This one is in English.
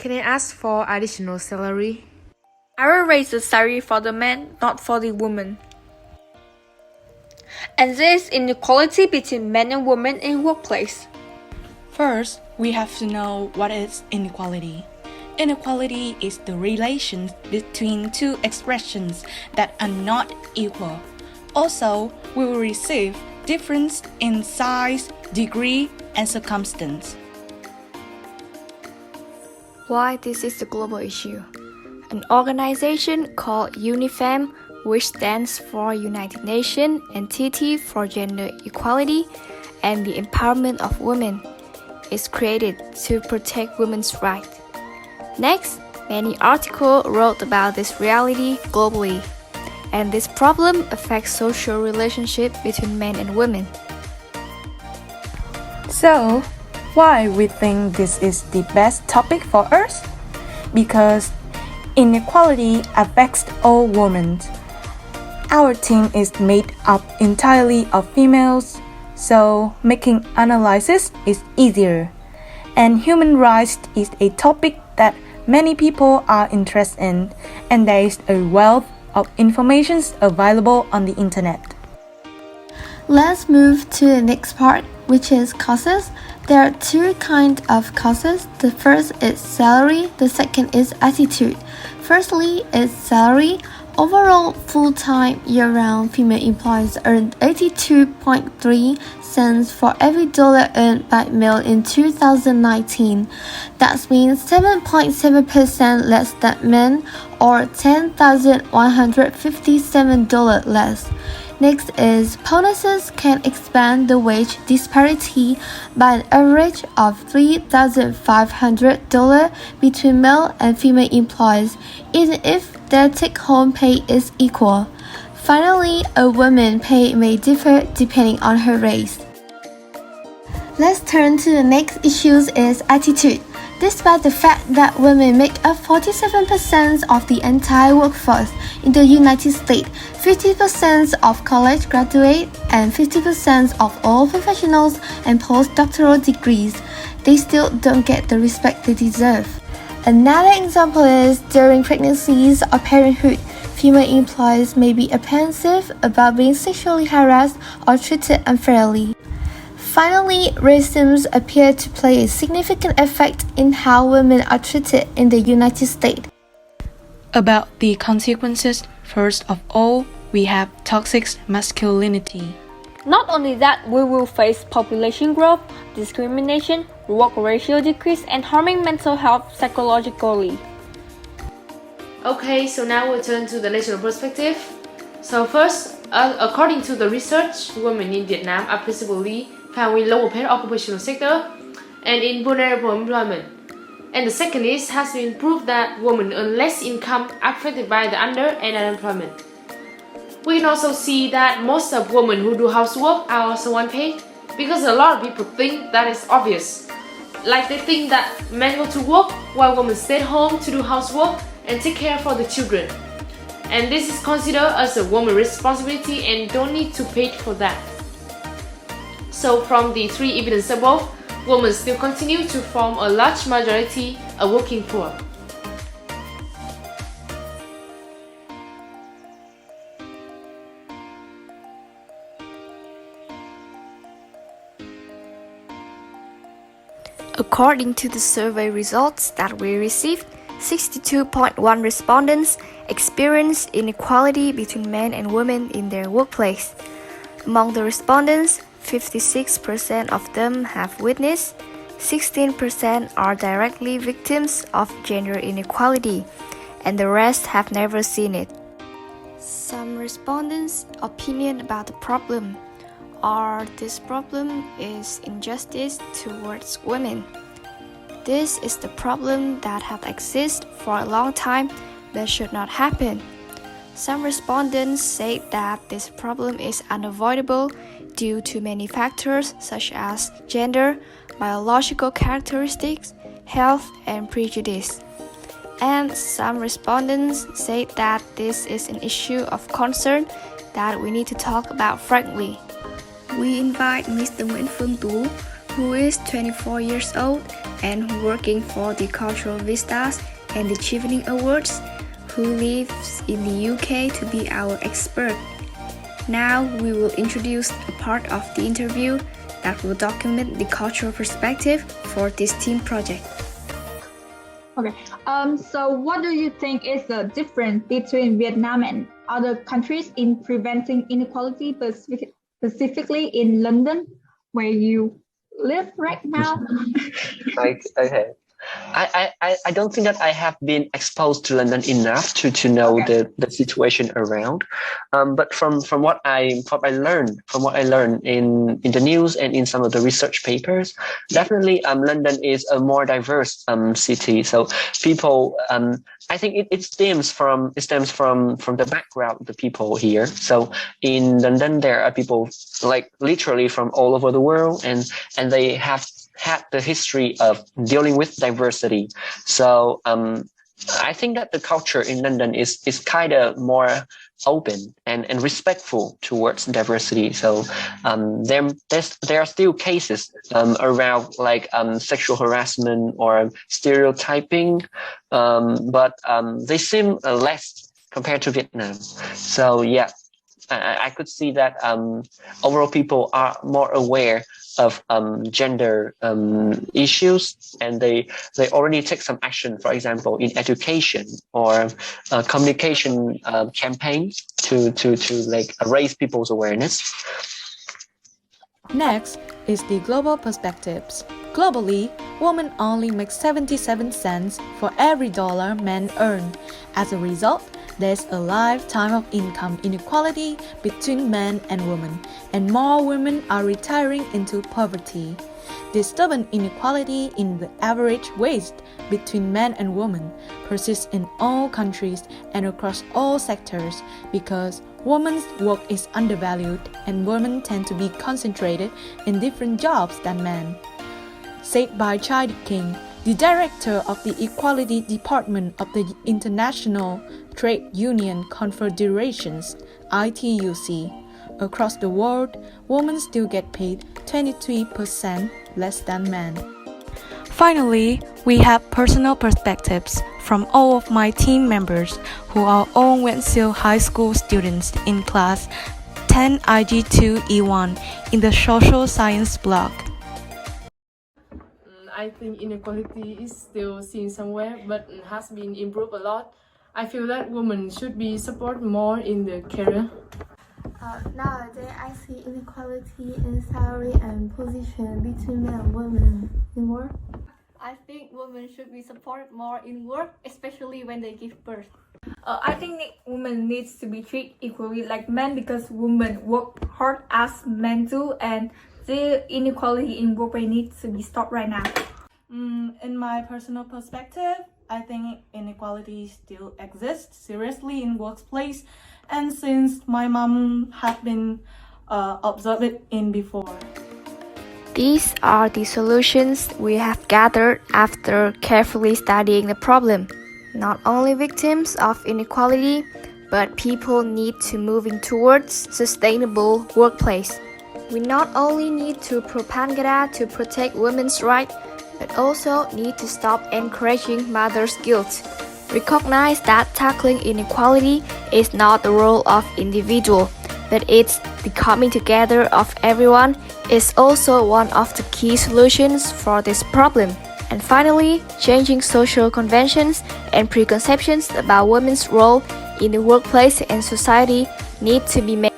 can I ask for additional salary? I will raise the salary for the man, not for the woman. And there is inequality between men and women in workplace. First, we have to know what is inequality. Inequality is the relation between two expressions that are not equal. Also, we will receive difference in size, degree, and circumstance. Why this is a global issue? An organization called UNIFEM, which stands for United Nations Entity for Gender Equality and the Empowerment of Women, is created to protect women's rights. Next, many articles wrote about this reality globally, and this problem affects social relationship between men and women. So, why we think this is the best topic for us? Because inequality affects all women. Our team is made up entirely of females, so making analysis is easier. And human rights is a topic that many people are interested in, and there is a wealth of information available on the internet. Let's move to the next part, which is causes. There are two kinds of causes. The first is salary, the second is attitude. Firstly is salary. Overall, full-time, year-round female employees earned 82.3 cents for every dollar earned by male in 2019. That means 7.7% less than men, or $10,157 less. Next is bonuses can expand the wage disparity by an average of $3,500 between male and female employees, even if their take-home pay is equal. Finally, a woman's pay may differ depending on her race. Let's turn to the next issue is attitude. Despite the fact that women make up 47% of the entire workforce in the United States, 50% of college graduates, and 50% of all professionals and postdoctoral degrees, they still don't get the respect they deserve. Another example is during pregnancies or parenthood, female employees may be apprehensive about being sexually harassed or treated unfairly. Finally, racism appears to play a significant effect in how women are treated in the United States. About the consequences, first of all, we have toxic masculinity. Not only that, we will face population growth, discrimination, work ratio decrease, and harming mental health psychologically. Okay, so now we'll turn to the national perspective. So first, according to the research, women in Vietnam are principally found with lower paid occupational sector and in vulnerable employment. And the second is has been proved that women earn less income affected by the under and unemployment. We can also see that most of women who do housework are also unpaid because a lot of people think that is obvious. Like they think that men go to work while women stay at home to do housework and take care for the children. And this is considered as a woman's responsibility and don't need to pay for that. So from the three evidence above, women still continue to form a large majority of working poor. According to the survey results that we received, 62.1 respondents experienced inequality between men and women in their workplace. Among the respondents, 56% of them have witnessed, 16% are directly victims of gender inequality, and the rest have never seen it. Some respondents' opinion about the problem are this problem is injustice towards women. This is the problem that have existed for a long time but should not happen. Some respondents say that this problem is unavoidable due to many factors such as gender, biological characteristics, health, and prejudice. And some respondents say that this is an issue of concern that we need to talk about frankly. We invite Mr. Nguyen Sieu School, who is 24 years old and working for the Cultural Vistas and the Chevening Awards, who lives in the UK, to be our expert. Now we will introduce a part of the interview that will document the cultural perspective for this team project. Okay, so what do you think is the difference between Vietnam and other countries in preventing inequality, specifically in London, where you live right now? Right. Okay. I don't think that I have been exposed to London enough to know the situation around. But from what I learned in the news and in some of the research papers, definitely London is a more diverse city. So people I think it stems from the background of the people here. So in London there are people like literally from all over the world, and they have had the history of dealing with diversity. So I think that the culture in London is kind of more open and respectful towards diversity. So there are still cases around like sexual harassment or stereotyping, but they seem less compared to Vietnam. So yeah, I could see that overall people are more aware of gender issues, and they already take some action, for example, in education or communication campaigns to like raise people's awareness. Next is the global perspectives. Globally, women only make 77 cents for every dollar men earn. As a result, there's a lifetime of income inequality between men and women, and more women are retiring into poverty. This stubborn inequality in the average wage between men and women persists in all countries and across all sectors because women's work is undervalued and women tend to be concentrated in different jobs than men. Said by Chai King, the director of the Equality Department of the International Trade Union Confederations, ITUC. Across the world, women still get paid 23% less than men. Finally, we have personal perspectives from all of my team members who are all Nguyen Sieu High School students in class 10 IG2E1 in the social science block. I think inequality is still seen somewhere, but has been improved a lot. I feel that women should be supported more in their career. Nowadays, I see inequality in salary and position between men and women in work. I think women should be supported more in work, especially when they give birth. I think women needs to be treated equally like men because women work hard as men do, and the inequality in workplace needs to be stopped right now. In my personal perspective, I think inequality still exists seriously in workplace, and since my mom had been observed it in before. These are the solutions we have gathered after carefully studying the problem. Not only victims of inequality, but people need to moving towards sustainable workplace. We not only need to propaganda to protect women's rights, but also need to stop encouraging mother's guilt. Recognize that tackling inequality is not the role of individual, but it's the coming together of everyone is also one of the key solutions for this problem. And finally, changing social conventions and preconceptions about women's role in the workplace and society need to be made.